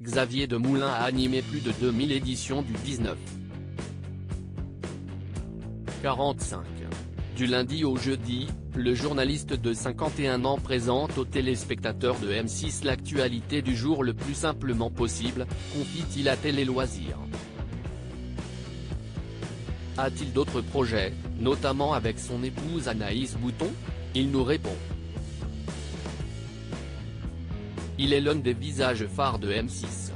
Xavier Demoulin a animé plus de 2000 éditions du 19. 45. Du lundi au jeudi, le journaliste de 51 ans présente aux téléspectateurs de M6 l'actualité du jour le plus simplement possible, confie-t-il à Télé Loisirs. A-t-il d'autres projets, notamment avec son épouse Anaïs Bouton? Il nous répond. Il est l'un des visages phares de M6.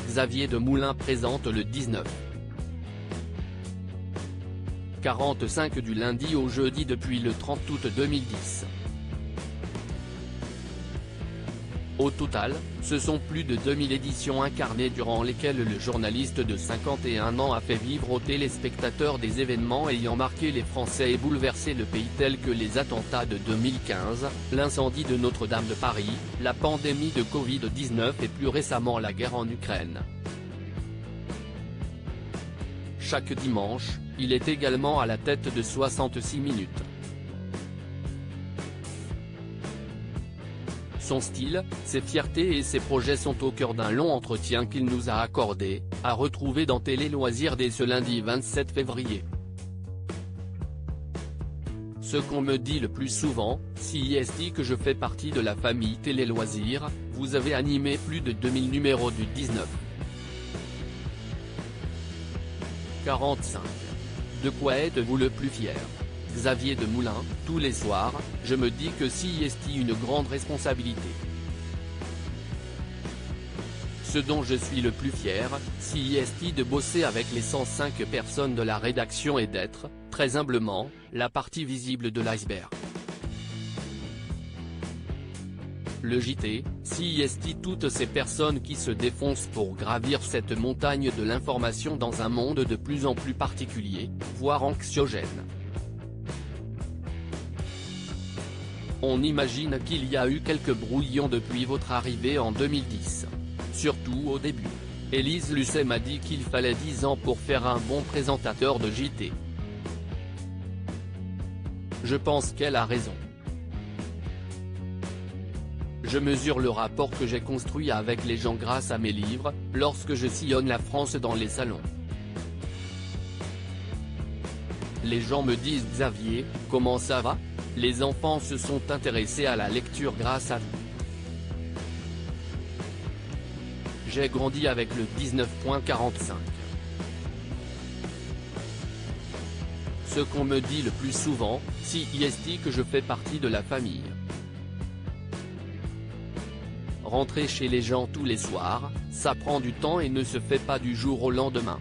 Xavier Demoulin présente le 19. 45 du lundi au jeudi depuis le 30 août 2010. Au total, ce sont plus de 2000 éditions incarnées durant lesquelles le journaliste de 51 ans a fait vivre aux téléspectateurs des événements ayant marqué les Français et bouleversé le pays tels que les attentats de 2015, l'incendie de Notre-Dame de Paris, la pandémie de Covid-19 et plus récemment la guerre en Ukraine. Chaque dimanche, il est également à la tête de 66 minutes. Son style, ses fiertés et ses projets sont au cœur d'un long entretien qu'il nous a accordé, à retrouver dans Télé Loisirs dès ce lundi 27 février. Ce qu'on me dit le plus souvent, si est que je fais partie de la famille Télé Loisirs, vous avez animé plus de 2000 numéros du 19. 45. De quoi êtes-vous le plus fier? Xavier Demoulin, tous les soirs, je me dis que si est une grande responsabilité. Ce dont je suis le plus fier, si est de bosser avec les 105 personnes de la rédaction et d'être, très humblement, la partie visible de l'iceberg. Le JT, si toutes ces personnes qui se défoncent pour gravir cette montagne de l'information dans un monde de plus en plus particulier, voire anxiogène. On imagine qu'il y a eu quelques brouillons depuis votre arrivée en 2010. Surtout au début. Élise Lucet m'a dit qu'il fallait 10 ans pour faire un bon présentateur de JT. Je pense qu'elle a raison. Je mesure le rapport que j'ai construit avec les gens grâce à mes livres, lorsque je sillonne la France dans les salons. Les gens me disent « Xavier, comment ça va ? Les enfants se sont intéressés à la lecture grâce à vous. » J'ai grandi avec le 19.45. Ce qu'on me dit le plus souvent, si est que je fais partie de la famille. Rentrer chez les gens tous les soirs, ça prend du temps et ne se fait pas du jour au lendemain.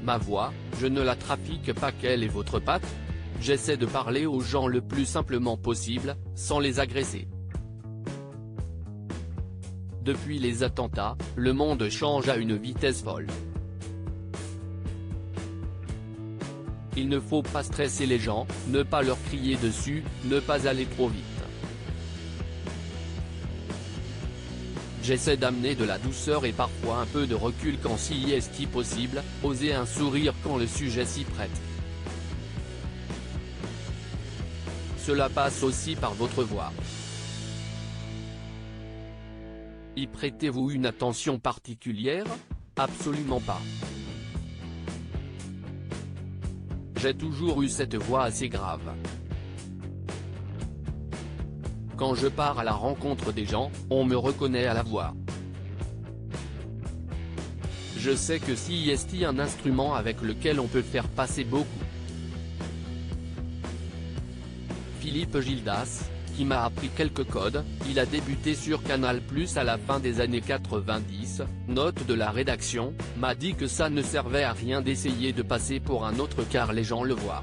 Ma voix, je ne la trafique pas. Quelle est votre patte? J'essaie de parler aux gens le plus simplement possible, sans les agresser. Depuis les attentats, le monde change à une vitesse folle. Il ne faut pas stresser les gens, ne pas leur crier dessus, ne pas aller trop vite. J'essaie d'amener de la douceur et parfois un peu de recul quand si est possible, oser un sourire quand le sujet s'y prête. Cela passe aussi par votre voix. Y prêtez-vous une attention particulière? Absolument pas. J'ai toujours eu cette voix assez grave. Quand je pars à la rencontre des gens, on me reconnaît à la voix. Je sais que si est un instrument avec lequel on peut faire passer beaucoup. Philippe Gildas, qui m'a appris quelques codes, il a débuté sur Canal+ à la fin des années 90, note de la rédaction, m'a dit que ça ne servait à rien d'essayer de passer pour un autre car les gens le voient.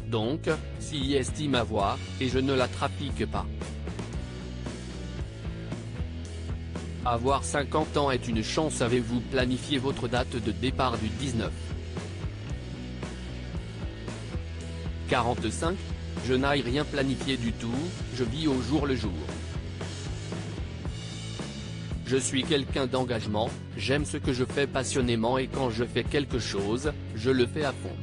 Donc, si est ma voix, et je ne la trafique pas. Avoir 50 ans est une chance. Avez-vous planifié votre date de départ du 19? 45. Je n'ai rien planifié du tout, je vis au jour le jour. Je suis quelqu'un d'engagement, j'aime ce que je fais passionnément et quand je fais quelque chose, je le fais à fond.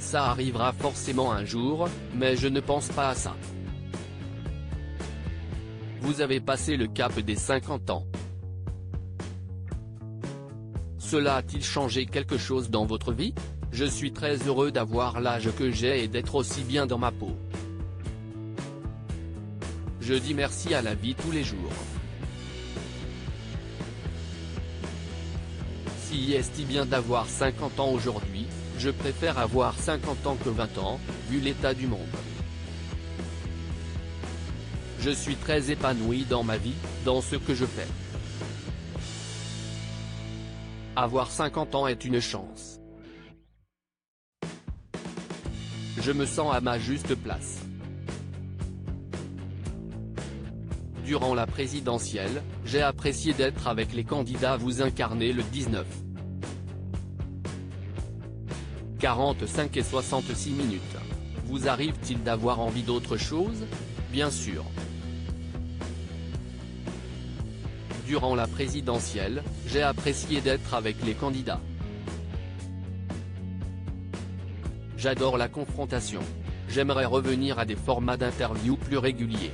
Ça arrivera forcément un jour, mais je ne pense pas à ça. Vous avez passé le cap des 50 ans. Cela a-t-il changé quelque chose dans votre vie? Je suis très heureux d'avoir l'âge que j'ai et d'être aussi bien dans ma peau. Je dis merci à la vie tous les jours. Si est bien d'avoir 50 ans aujourd'hui, je préfère avoir 50 ans que 20 ans, vu l'état du monde. Je suis très épanoui dans ma vie, dans ce que je fais. Avoir 50 ans est une chance. Je me sens à ma juste place. Durant la présidentielle, j'ai apprécié d'être avec les candidats. Vous incarnez le 19, 45 et 66 minutes. Vous arrive-t-il d'avoir envie d'autre chose? Bien sûr. Durant la présidentielle, j'ai apprécié d'être avec les candidats. J'adore la confrontation. J'aimerais revenir à des formats d'interview plus réguliers.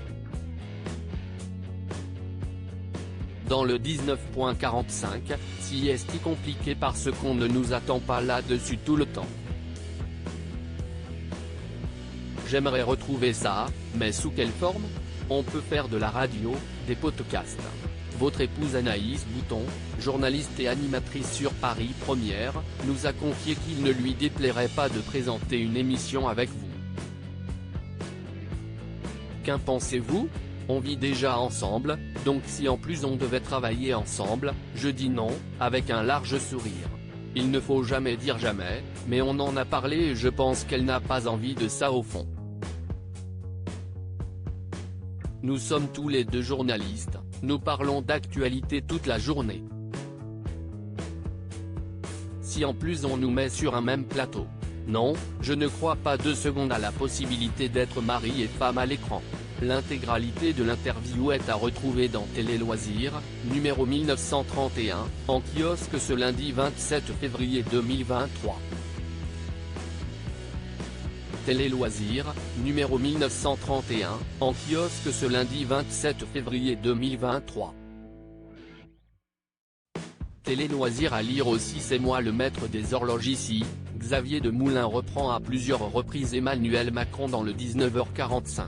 Dans le 19.45, si est compliqué parce qu'on ne nous attend pas là-dessus tout le temps. J'aimerais retrouver ça, mais sous quelle forme? On peut faire de la radio, des podcasts. Votre épouse Anaïs Bouton, journaliste et animatrice sur Paris Première, nous a confié qu'il ne lui déplairait pas de présenter une émission avec vous. Qu'en pensez-vous? On vit déjà ensemble, donc si en plus on devait travailler ensemble, je dis non, avec un large sourire. Il ne faut jamais dire jamais, mais on en a parlé et je pense qu'elle n'a pas envie de ça au fond. Nous sommes tous les deux journalistes, nous parlons d'actualité toute la journée. Si en plus on nous met sur un même plateau. Non, je ne crois pas 2 secondes à la possibilité d'être mari et femme à l'écran. L'intégralité de l'interview est à retrouver dans Télé Loisirs, numéro 1931, en kiosque ce lundi 27 février 2023. Télé Loisirs, numéro 1931, en kiosque ce lundi 27 février 2023. Télé Loisirs à lire aussi. C'est moi le maître des horloges ici. Xavier Demoulin reprend à plusieurs reprises Emmanuel Macron dans le 19h45.